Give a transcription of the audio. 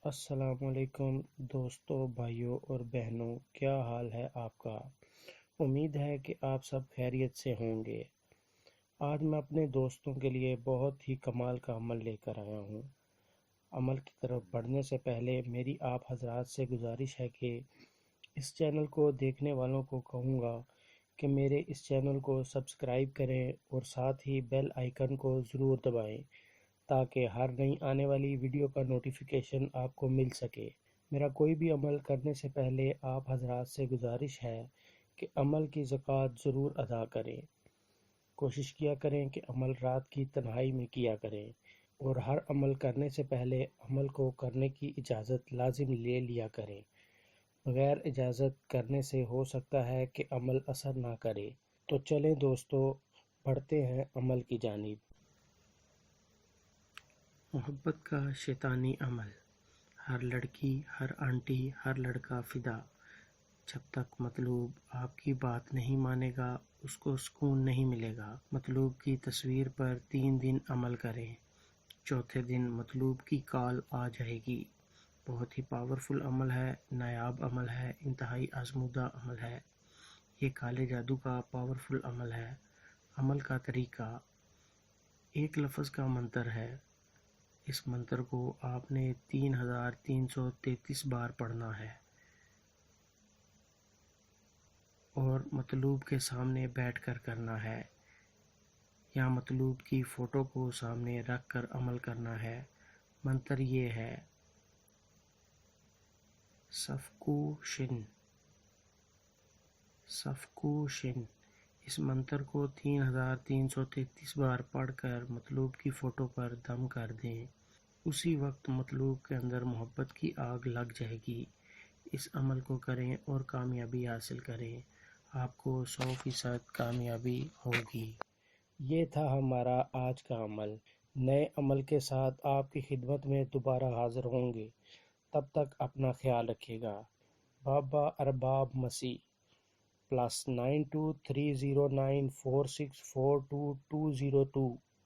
السلام علیکم دوستوں، بھائیوں اور بہنوں، کیا حال ہے آپ کا؟ امید ہے کہ آپ سب خیریت سے ہوں گے۔ آج میں اپنے دوستوں کے لیے بہت ہی کمال کا عمل لے کر آیا ہوں۔ عمل کی طرف بڑھنے سے پہلے میری آپ حضرات سے گزارش ہے کہ اس چینل کو دیکھنے والوں کو کہوں گا کہ میرے اس چینل کو سبسکرائب کریں اور ساتھ ہی بیل آئیکن کو ضرور دبائیں تاکہ ہر نئی آنے والی ویڈیو کا نوٹیفیکیشن آپ کو مل سکے۔ میرا کوئی بھی عمل کرنے سے پہلے آپ حضرات سے گزارش ہے کہ عمل کی زکوٰۃ ضرور ادا کریں۔ کوشش کیا کریں کہ عمل رات کی تنہائی میں کیا کریں، اور ہر عمل کرنے سے پہلے عمل کو کرنے کی اجازت لازم لے لیا کریں۔ بغیر اجازت کرنے سے ہو سکتا ہے کہ عمل اثر نہ کرے۔ تو چلیں دوستو، بڑھتے ہیں عمل کی جانب۔ محبت کا شیطانی عمل۔ ہر لڑکی، ہر آنٹی، ہر لڑکا فدا۔ جب تک مطلوب آپ کی بات نہیں مانے گا اس کو سکون نہیں ملے گا۔ مطلوب کی تصویر پر 3 دن عمل کریں، چوتھے دن مطلوب کی کال آ جائے گی۔ بہت ہی پاورفل عمل ہے، نایاب عمل ہے، انتہائی آزمودہ عمل ہے۔ یہ کالے جادو کا پاورفل عمل ہے۔ عمل کا طریقہ: ایک لفظ کا منتر ہے۔ اس منتر کو آپ نے 3333 بار پڑھنا ہے اور مطلوب کے سامنے بیٹھ کر کرنا ہے، یا مطلوب کی فوٹو کو سامنے رکھ کر عمل کرنا ہے۔ منتر یہ ہے: سفکو شن، سفکو شن۔ اس منتر کو 3333 بار پڑھ کر مطلوب کی فوٹو پر دم کر دیں۔ اسی وقت مطلوب کے اندر محبت کی آگ لگ جائے گی۔ اس عمل کو کریں اور کامیابی حاصل کریں۔ آپ کو 100% کامیابی ہوگی۔ یہ تھا ہمارا آج کا عمل۔ نئے عمل کے ساتھ آپ کی خدمت میں دوبارہ حاضر ہوں گے۔ تب تک اپنا خیال رکھیے گا۔ بابا ارباب مسیح +923094642202